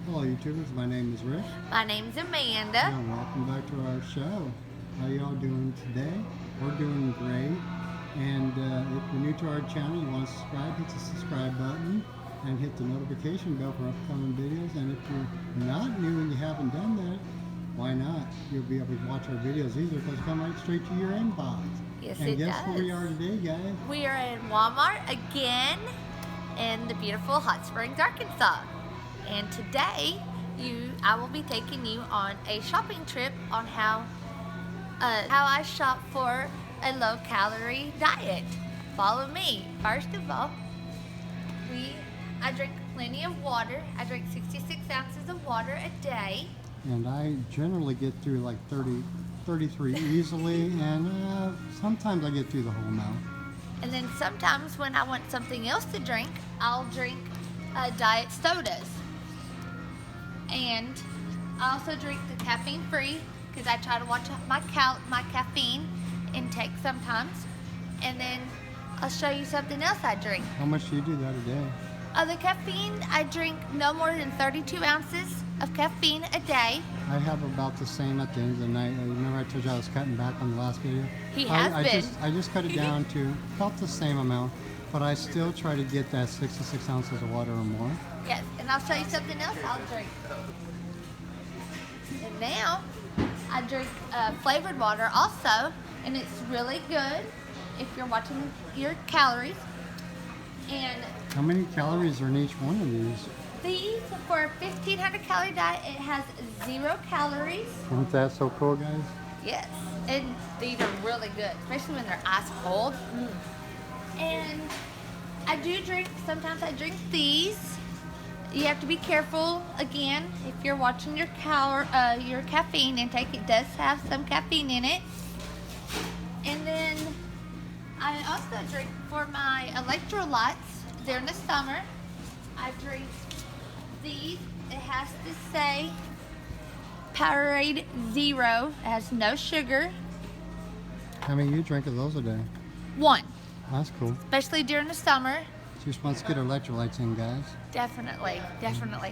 Hello YouTubers, my name is Rick My name's Amanda. and welcome back to our show. How y'all doing today? We're doing great, and if you're new to our channel, you want to subscribe, hit the subscribe button and hit the notification bell for upcoming videos. And if you're not new and you haven't done that, why not? You'll be able to watch our videos easier because they come right straight to your inbox. Yes, And it guess does. where we are today, guys? We are in Walmart again in the beautiful Hot Springs, Arkansas. And today, I will be taking you on a shopping trip on how I shop for a low-calorie diet. Follow me. First of all, I drink plenty of water. I drink 66 ounces of water a day. And I generally get through like 33 easily, and sometimes I get through the whole amount. And then sometimes when I want something else to drink, I'll drink diet sodas. And I also drink the caffeine free because I try to watch my caffeine intake sometimes. And then I'll show you something else I drink. How much do you do that a day? The caffeine, I drink no more than 32 ounces of caffeine a day. I have about the same at the end of the night. Remember I told you I was cutting back on the last video? He has been. I just cut it down to about the same amount, but I still try to get that 66 ounces of water or more. Yes, and I'll show you something else I'll drink. And now, I drink flavored water also, and it's really good if you're watching your calories. And How many calories are in each one of these? these, for a 1,500 calorie diet, it has 0 calories. Isn't that so cool, guys? Yes, and these are really good, especially when they're ice cold. And I do drink, sometimes I drink these. You have to be careful, again, if you're watching your caffeine intake. It does have some caffeine in it. And then I also drink for my electrolytes during the summer. I drink these. It has to say Powerade Zero. It has no sugar. How many you drink of those a day? 1, That's cool. especially during the summer. Just wants to get electrolytes in, guys. Definitely.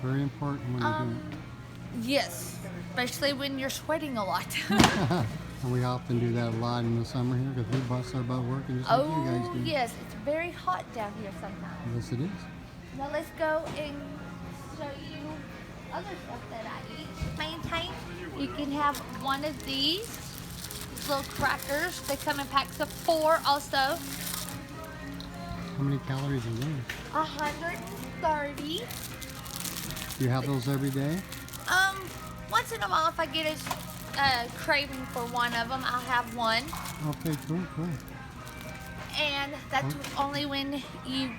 Very important when you Yes, especially when you're sweating a lot. do it. And we often do that a lot in the summer here because we bust our butt working just like you guys Oh, do. yes, it's very hot down here sometimes. Yes, it is. Now let's go and show you other stuff that I eat. Maintain, you can have one of these little crackers. They come in packs of 4 also. How many calories are those? 130. Do you have those every day? Once in a while, if I get a craving for one of them, I'll have one. Okay, cool. And that's only when you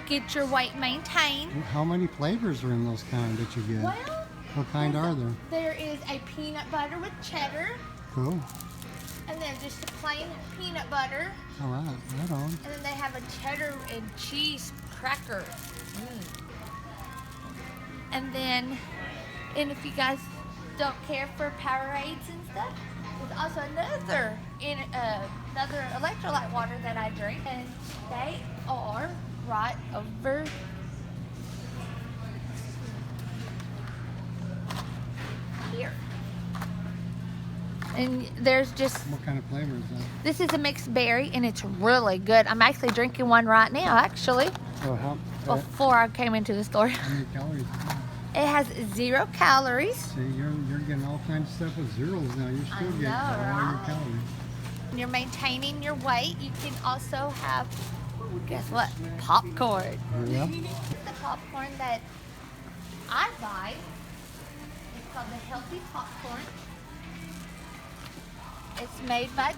get your weight maintained. How many flavors are in those kind that you get? Well, What kind are there? there is a peanut butter with cheddar, Cool. and then just a plain peanut butter, All right, right on. and then they have a cheddar and cheese cracker. And then, and if you guys don't care for Powerades and stuff, there's also another electrolyte water that I drink, and they are right over here. And there's just, What kind of flavor is that? this is a mixed berry, and it's really good. I'm actually drinking one right now, actually, So before I came into the store. how many calories is that? It has 0 calories. See, you're getting all kinds of stuff with zeros now. You're still getting know, all your right? calories. You're maintaining your weight. You can also have, guess what? Popcorn. Yeah. The popcorn that I buy is called the Healthy Popcorn. It's made by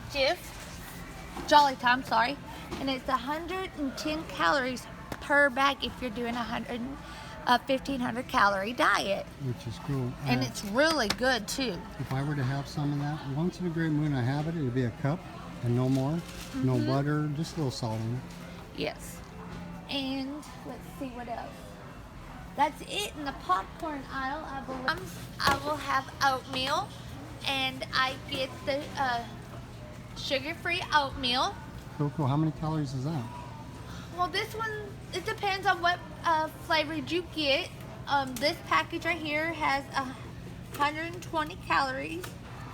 Jolly Time, sorry. And it's 110 calories per bag if you're doing a 1,500 calorie diet. Which is cool. And it's really good too. If I were to have some of that, once in a great moon I have it, it'd be a cup and no more. No butter, just a little salt in it. Yes. And let's see what else. That's it in the popcorn aisle, I believe. I will have oatmeal, and I get the sugar-free oatmeal. Cool. How many calories is that? Well, this one, it depends on what flavored you get. This package right here has 120 calories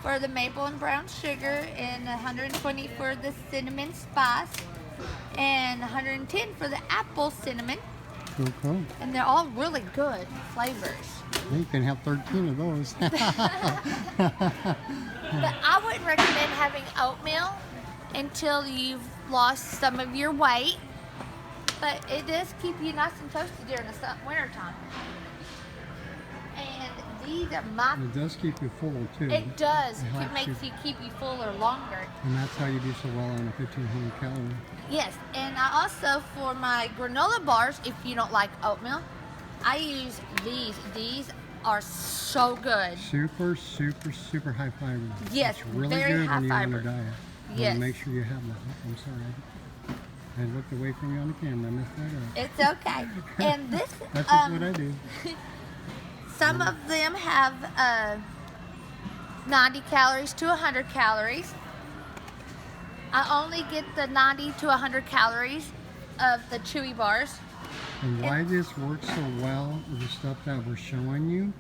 for the maple and brown sugar, and 120 for the cinnamon spice, and 110 for the apple cinnamon. Cool. And they're all really good flavors. Yeah, you can have 13 of those. But I wouldn't recommend having oatmeal until you've lost some of your weight. But it does keep you nice and toasty during the winter time. And these are my. It does keep you full too. It does. It It helps makes you keep you fuller longer. And that's how you do so well on a 1,500 calorie. Yes, and I also, for my granola bars, if you don't like oatmeal, I use these. These are so good. Super high fiber. Yes, it's really very good high when you're on fiber. a diet. Yes. Make sure you have that. I'm sorry. I looked away from you on the camera. I messed that up. It's okay. And this, That's just what I do. some of them have 90 calories to 100 calories. I only get the 90 to 100 calories of the chewy bars. And why this works so well with the stuff that we're showing you,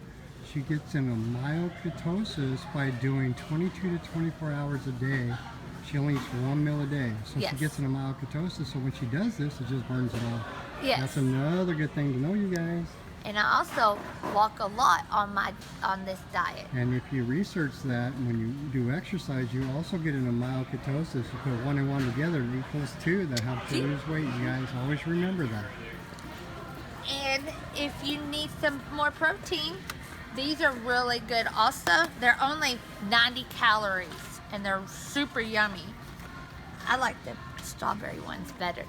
she gets in a mild ketosis by doing 22 to 24 hours a day. She only eats one meal a day. So Yes. she gets in a mild ketosis, so when she does this, it just burns it off. Yes. That's another good thing to know, you guys. And I also walk a lot on this diet. And if you research that, when you do exercise, you also get in a mild ketosis. You put 1 and 1 together, it equals 2. That helps you lose weight. You guys always remember that. And if you need some more protein, these are really good also. They're only 90 calories and they're super yummy. I like the strawberry ones better.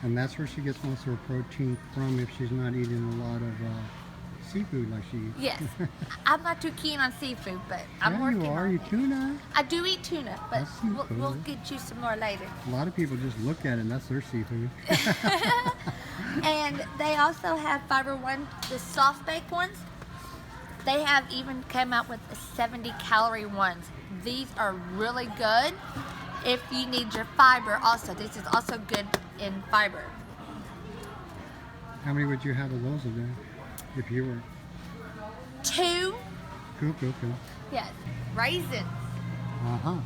And that's where she gets most of her protein from if she's not eating a lot of seafood like she eats. Yes. I'm not too keen on seafood, but I'm Yeah, working you are. on You it. tuna. I do eat tuna, but That's we'll seafood. get you some more later. A lot of people just look at it and that's their seafood. And they also have Fiber One, the soft baked ones. They have even come out with the 70 calorie ones. These are really good if you need your fiber also. This is also good in fiber. How many would you have of those a day if you were? 2, Cool. yes, raisins. Uh-huh.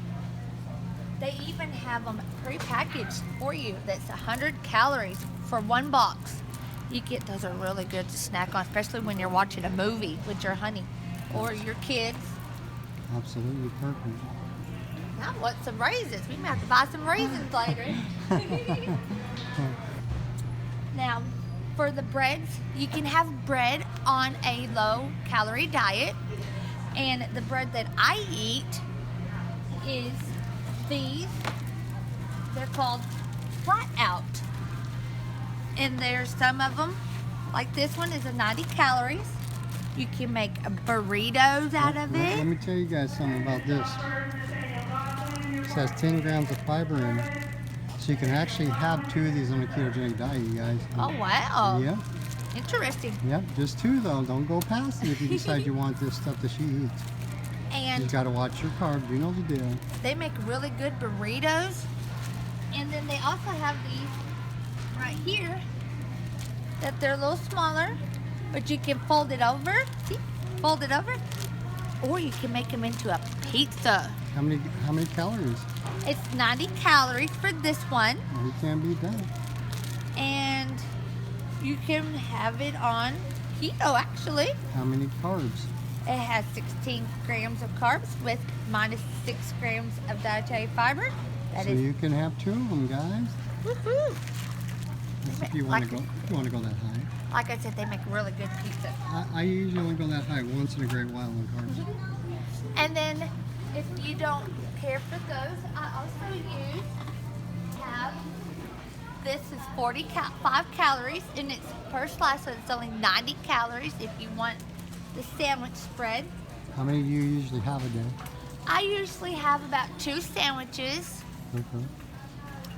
They even have them pre-packaged for you. That's 100 calories for 1 box. You get those are really good to snack on, especially when you're watching a movie with your honey or your kids. Absolutely perfect. I want some raisins. We might have to buy some raisins later. Now, for the breads, you can have bread on a low-calorie diet. And the bread that I eat is these. They're called Flat Out. And there's some of them, like this one is a 90 calories. You can make burritos out of Let it. me tell you guys something about this. This has 10 grams of fiber in it. So you can actually have 2 of these on a ketogenic diet, you guys. Oh, wow. Yep. Interesting. Yep. Just 2 though. Don't go past it if you decide you want this stuff that she eats. You And got to watch your carbs. You know the deal. they make really good burritos. And then they also have these right here that they're a little smaller, but you can fold it over. See? Fold it over. Or you can make them into a pizza. How many calories? It's 90 calories for this one. You can't beat that. And you can have it on keto actually. How many carbs? It has 16 grams of carbs with minus 6 grams of dietary fiber. That So is you can have 2 of them, guys. woohoo. That's if you want to go. If you want to go that high. Like I said, they make really good pizza. I usually only go that high once in a great while on carbs. And then if you don't care for those, I also have this is 45 calories and it's per slice, so it's only 90 calories if you want the sandwich spread. How many do you usually have a day? I usually have about 2 sandwiches. Okay.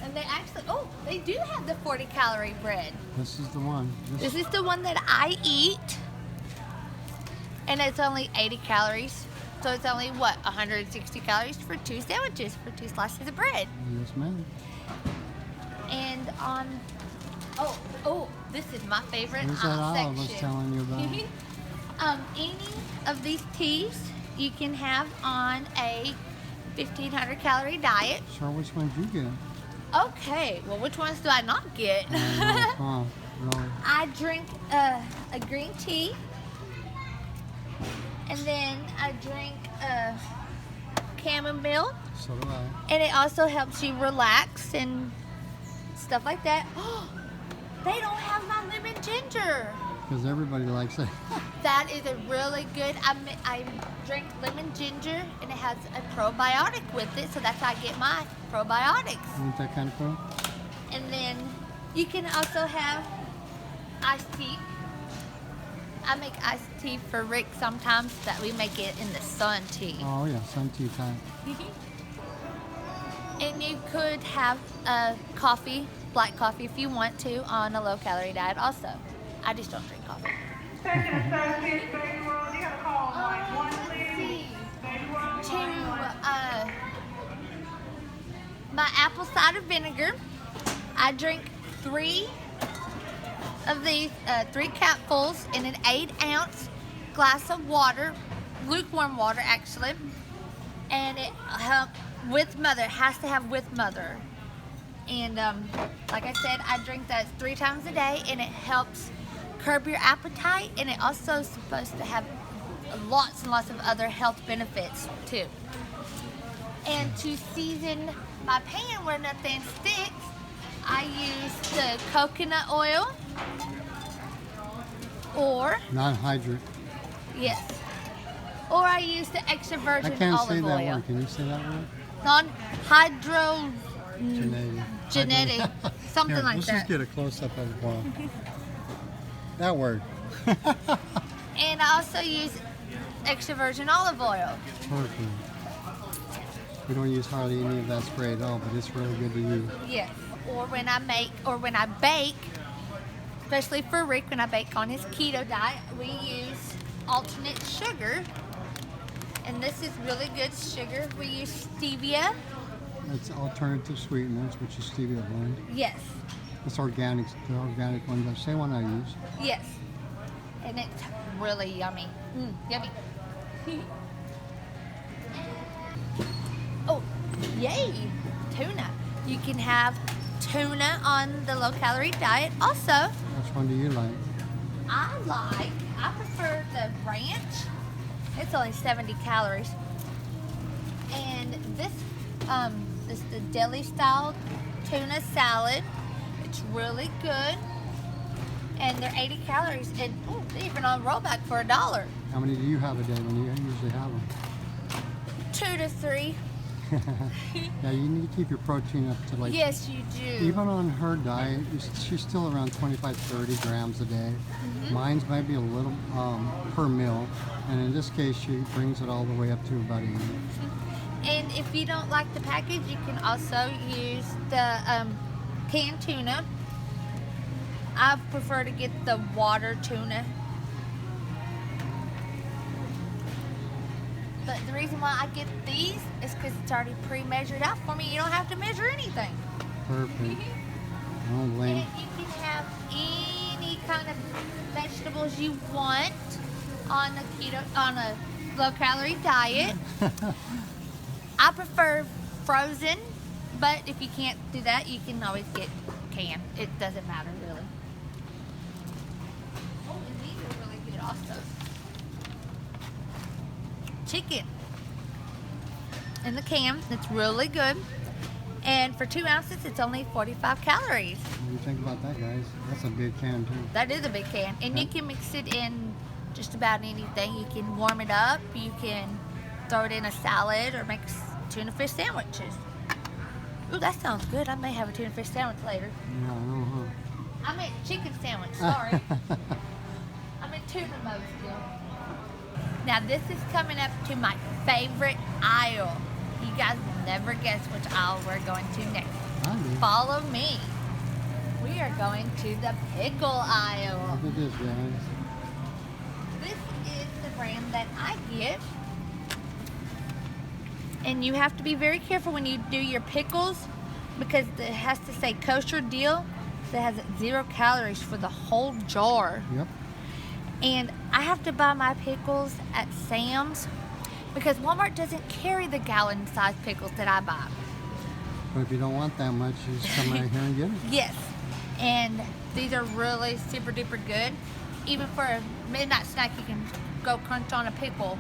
And they actually, oh, they do have the 40 calorie bread. This is the one. This is the one that I eat. And it's only 80 calories. So it's only, what, 160 calories for 2 sandwiches, for 2 slices of bread. Yes, ma'am. And on Oh, this is my favorite Where's that aisle I was section. telling you about? Any of these teas you can have on a 1,500 calorie diet. Sure, which ones you get? Okay, well, which ones do I not get? No, come on, really. I drink a green tea, and then I drink chamomile, So do I. and it also helps you relax and stuff like that. They don't have my lemon ginger. Because everybody likes it. That is a really good. I drink lemon ginger, and it has a probiotic with it, so that's how I get my probiotics. Ain't that kind of cool? And then you can also have iced tea. I make iced tea for Rick sometimes, that we make it in the sun tea. Oh yeah, sun tea time. And you could have coffee, black coffee, if you want to, on a low calorie diet also. I just don't drink coffee. Let's see. To my apple cider vinegar, I drink 3 of these, 3 capfuls in an 8-ounce glass of water, lukewarm water actually, and it with mother. It has to have with mother. And like I said, I drink that 3 times a day, and it helps curb your appetite, and it also is supposed to have lots and lots of other health benefits too. And to season my pan where nothing sticks, I use the coconut oil, or Non-hydrate. yes, or I use the extra I virgin can't olive say that oil. word. Can you say that word? Non-hydro Genetic. something Here, like let's that. just get a close-up of that word. And I also use extra virgin olive oil. Perfect. We don't use hardly any of that spray at all, but it's really good to use. Yes. Or when I bake, especially for Rick, when I bake on his keto diet, we use alternate sugar. And this is really good sugar. We use stevia. It's alternative sweeteners, which is stevia blend. Yes. It's organic, the organic one. The same one I use. Yes. And it's really yummy. Yummy. Oh, yay! Tuna. You can have tuna on the low-calorie diet also. Which one do you like? I prefer the ranch. It's only 70 calories. And this is the deli style tuna salad. It's really good. And they're 80 calories. And they're even on rollback for $1. How many do you have a day when you usually have them? 2 to 3. Yeah, you need to keep your protein up to like. Yes, you do. Even on her diet, she's still around 25, 30 grams a day. Mine's might be a little per meal, and in this case, she brings it all the way up to about 80. And if you don't like the package, you can also use the canned tuna. I prefer to get the water tuna. But the reason why I get these is because it's already pre-measured out for me. You don't have to measure anything. Perfect. I don't And blame. you can have any kind of vegetables you want on a low-calorie diet. I prefer frozen, but if you can't do that, you can always get canned. It doesn't matter really. Oh, and these are really good also. Chicken in the can. It's really good. And for 2 ounces, it's only 45 calories. What do you think about that, guys? That's a big can too. That is a big can. And you can mix it in just about anything. You can warm it up. You can throw it in a salad or make tuna fish sandwiches. Ooh, that sounds good. I may have a tuna fish sandwich later. Yeah, I know, I meant chicken sandwich, sorry. I'm in tuna mode still. Now this is coming up to my favorite aisle. You guys will never guess which aisle we're going to next. I do. Follow me. We are going to the pickle aisle. Look at this, guys. This is the brand that I get. And you have to be very careful when you do your pickles because it has to say kosher deal. that has 0 calories for the whole jar. Yep. And I have to buy my pickles at Sam's because Walmart doesn't carry the gallon-sized pickles that I buy. But if you don't want that much, you just come right here and get it. Yes, and these are really super duper good. Even for a midnight snack, you can go crunch on a pickle.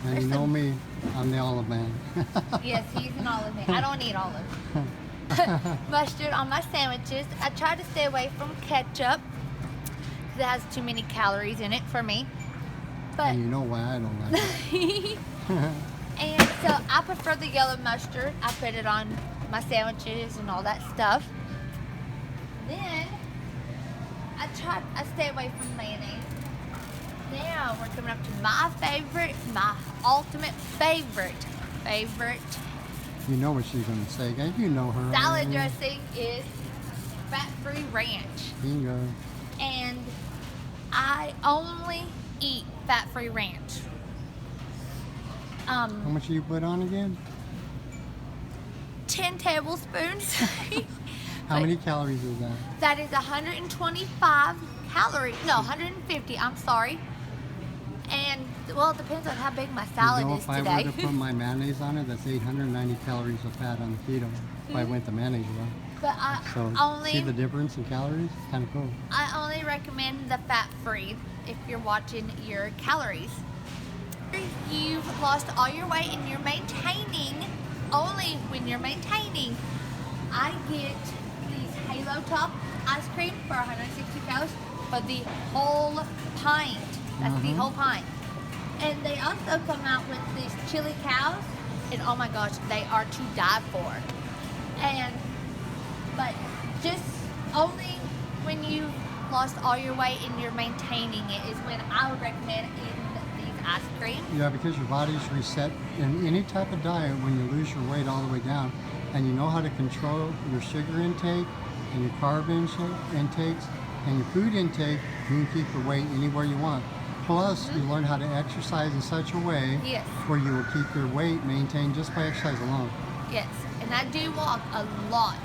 And you know me, I'm the olive man. Yes, he's an olive man. I don't eat olive. Mustard on my sandwiches. I try to stay away from ketchup because it has too many calories in it for me. But And you know why I don't like it. and so I prefer the yellow mustard. I put it on my sandwiches and all that stuff. Then I stay away from mayonnaise. Now we're coming up to my favorite, my ultimate favorite You know what she's going to say, guys. You know her. salad dressing is fat-free ranch. Bingo. And I only eat fat-free ranch. How much do you put on again? 10 tablespoons. How many calories is that? That is 125 calories. No, 150. I'm sorry. And well, it depends on how big my salad You know, is if I today. were to put my mayonnaise on it, that's 890 calories of fat on the keto. If I went the mayonnaise route. But I So see the difference in calories? Kind of cool. I only recommend the fat-free if you're watching your calories. You've lost all your weight and you're maintaining, only when you're maintaining, I get these Halo Top ice cream for 160 calories for the whole pint. That's the whole pint. And they also come out with these chili cows, and oh my gosh, they are to die for. But just only when you've lost all your weight and you're maintaining it is when I would recommend eating these ice cream. Yeah, because your body's reset in any type of diet when you lose your weight all the way down, and you know how to control your sugar intake and your carb intakes and your food intake, you can keep your weight anywhere you want. Plus, you learn how to exercise in such a way Yes. where you will keep your weight maintained just by exercise alone. Yes, and I do walk a lot.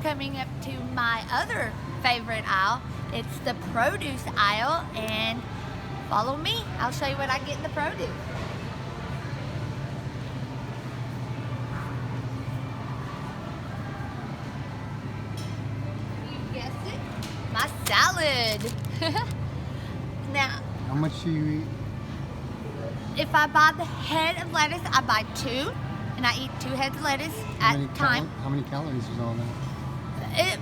Coming up to my other favorite aisle, it's the produce aisle, and follow me. I'll show you what I get in the produce. You guessed it, my salad. Now, How much do you eat? if I buy the head of lettuce, I buy 2, and I eat 2 heads of lettuce at a time. How many calories is all that? It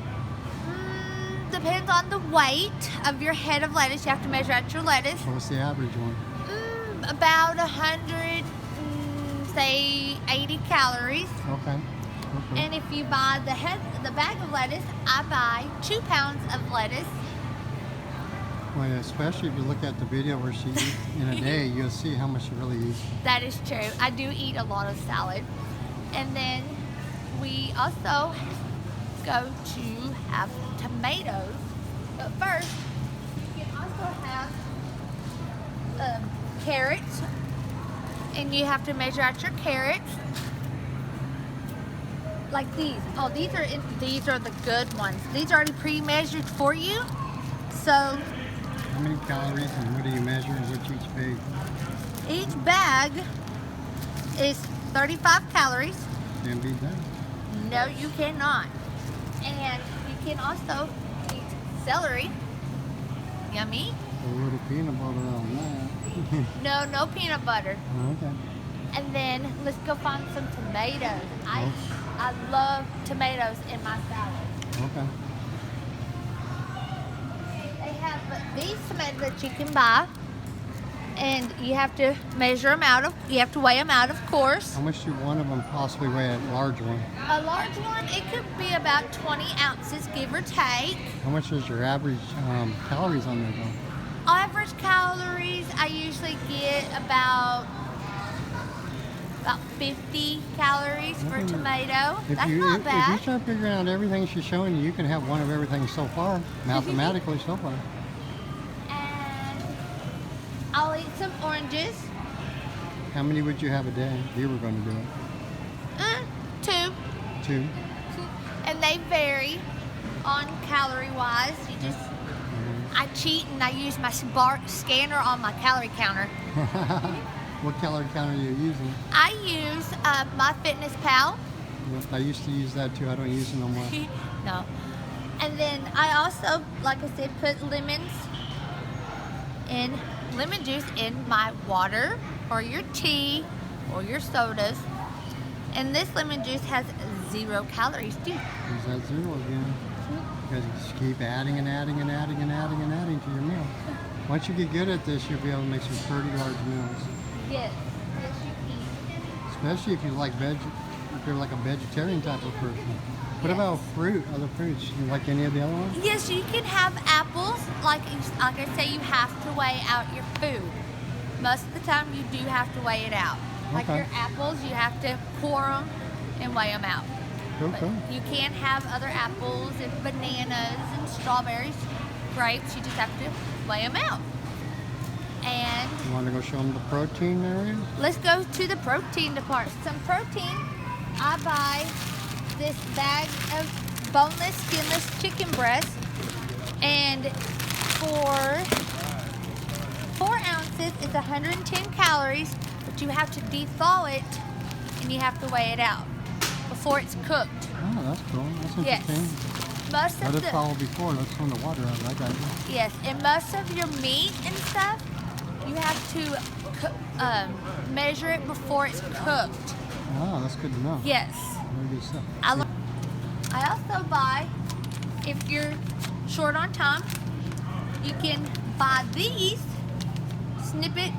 depends on the weight of your head of lettuce. You have to measure out your lettuce. What's the average one? About 100, say 80 calories. Okay. And if you buy the bag of lettuce, I buy 2 pounds of lettuce. Well, especially if you look at the video where she eats in a day, you'll see how much she really eats. That is true. I do eat a lot of salad. And then we also go to have tomatoes. But first, you can also have carrots. And you have to measure out your carrots. Like these. Oh, these are the good ones. These are already pre-measured for you. So How many calories and what do you measure and what's each bag? each bag is 35 calories. Can't beat that. No, you cannot. And you can also eat celery. Yummy. A little peanut butter on that. No peanut butter. Okay. And then let's go find some tomatoes. I love tomatoes in my salad. Okay. They have these tomatoes that you can buy, and you have to measure them out. You have to weigh them out, of course. How much do one of them possibly weigh, a large one? A large one, it could be about 20 ounces, give or take. How much is your average calories on there though? Average calories, I usually get about 50 calories for a tomato. That's not If bad. you start figuring out everything she's showing you, you can have one of everything so far, mathematically so far. And I'll eat some oranges. How many would you have a day if you were going to do it? 2. 2? And they vary. on calorie wise. You just, I cheat and I use my scanner on my calorie counter. What calorie counter are you using? I use MyFitnessPal. Yep, I used to use that too. I don't use it no more. No. And then I also, like I said, put lemon juice in my water or your tea or your sodas. And this lemon juice has 0 calories too. There's that 0 again. Because you just keep adding and adding and adding and adding and adding to your meal. Once you get good at this, you'll be able to make some pretty large meals. Yes. Yes, you can. Especially if you like if you're like a vegetarian type of person. What about fruit? Other fruits? You like any of the other ones? Yes, you can have apples. Like I say, you have to weigh out your food. Most of the time, you do have to weigh it out. Like Okay. your apples, you have to core them and weigh them out. But Okay. you can have other apples and bananas and strawberries, grapes. You just have to weigh them out. And You want to go show them the protein area? let's go to the protein department. Some protein. I buy this bag of boneless, skinless chicken breast, and for 4 ounces, it's 110 calories. But you have to dethaw it, and you have to weigh it out before it's cooked. Oh, that's cool. That's Yes. interesting. Most Let of it thaw before. Let's turn the water out. I got you. yes, and most of your meat and stuff, you have to measure it before it's cooked. Oh, that's good to know. Yes. Maybe so. I also buy, if you're short on time, you can buy these, snip it,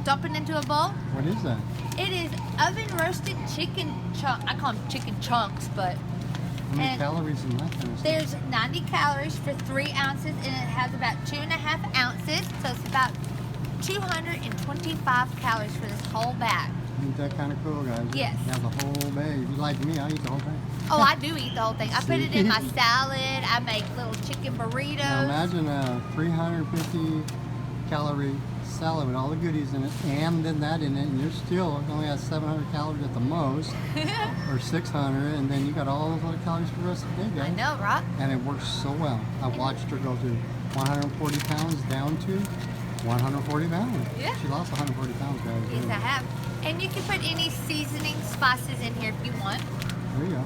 dump it into a bowl. What is that? It is oven roasted chicken chunk. I call them chicken chunks, but How many And calories in that kind of stuff? there's 90 calories for 3 ounces, and it has about 2.5 ounces, so it's about 225 calories for this whole bag. Ain't that kind of cool, guys? Yes. You have the whole bag. If you like me, I eat the whole thing. Oh, I do eat the whole thing. I put it in my salad. I make little chicken burritos. Now imagine a 350 calorie salad with all the goodies in it, and then that in it, and you're still only has 700 calories at the most, or 600, and then you got all those other calories for the rest of the day, guys. I know, right? And it works so well. I watched her go through 140 pounds down to 140 pounds. Yeah. She lost 140 pounds, guys. Yes, I have. And you can put any seasoning spices in here if you want. There you go.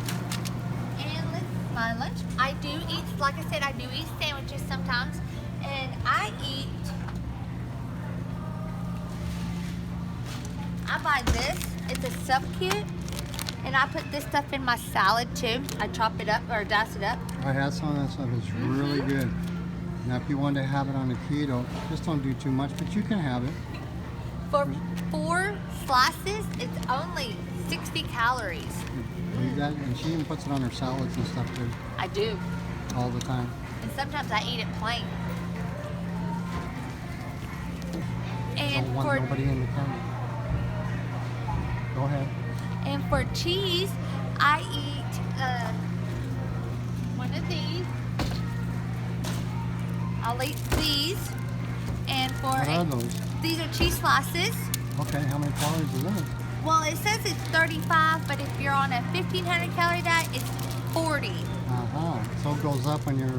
And my lunch, I do eat, like I said, I do eat sandwiches sometimes. And I buy this. It's a sub kit. And I put this stuff in my salad too. I chop it up or dice it up. I had some of that stuff. It's really good. Now, if you want to have it on a keto, just don't do too much, but you can have it. For 4 slices, it's only 60 calories. Leave that, and she even puts it on her salads and stuff too, I do. all the time. And sometimes I eat it plain. And Don't want for nobody in the camera. Go ahead. And for cheese, I eat one of these. I'll eat these. And for What are those? these are cheese slices. Okay, how many calories is that? Well, it says it's 35, but if you're on a 1,500 calorie diet, it's 40. Uh-huh. So it goes up when you're...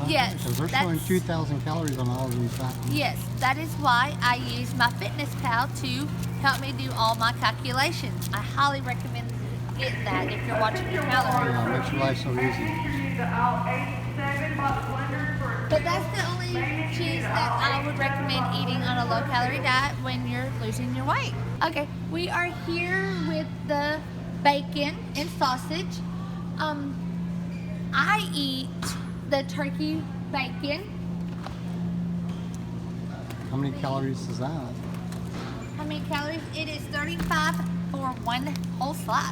Yes, Because they're showing that's- 2,000 calories on all of these packages. Yes, that is why I use MyFitnessPal to help me do all my calculations. I highly recommend getting that if you're watching your calories. Yeah, it makes your life so easy. But that's the only cheese that I would recommend eating on a low-calorie diet when you're losing your weight. Okay, we are here with the bacon and sausage. I eat the turkey bacon. How many calories is that? How many calories? It is 35 for 1 whole slice.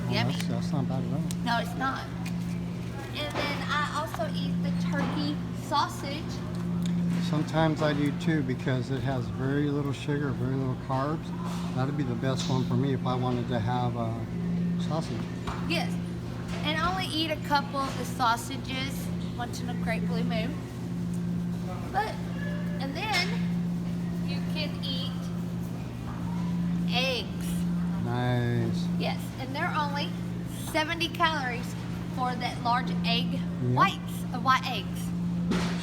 Oh, Yummy. that's not bad at all. No, it's not. And then I also eat the turkey sausage. Sometimes I do too because it has very little sugar, very little carbs. That'd be the best one for me if I wanted to have sausage. Yes. And I only eat a couple of the sausages once in a great blue moon. And then you can eat eggs. Nice. Yes. And they're only 70 calories for that large egg whites white eggs.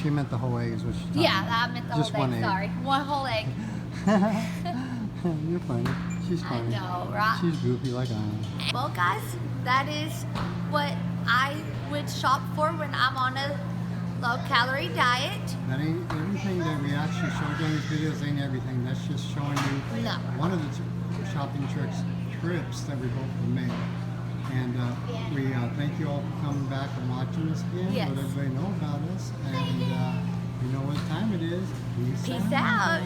She meant the whole egg is what she's talking Yeah, about. I meant the Just whole one egg. egg. Sorry, one whole egg. You're funny. She's I funny. know, right? She's goofy like I am. Well, guys, that is what I would shop for when I'm on a low-calorie diet. That ain't everything that we actually showed you on these videos. Ain't everything. That's just showing you No. one of the shopping trips that we both have made. And we thank you all for coming back and watching us again. Yes. Let everybody know about us. And you know what time it is. Peace out.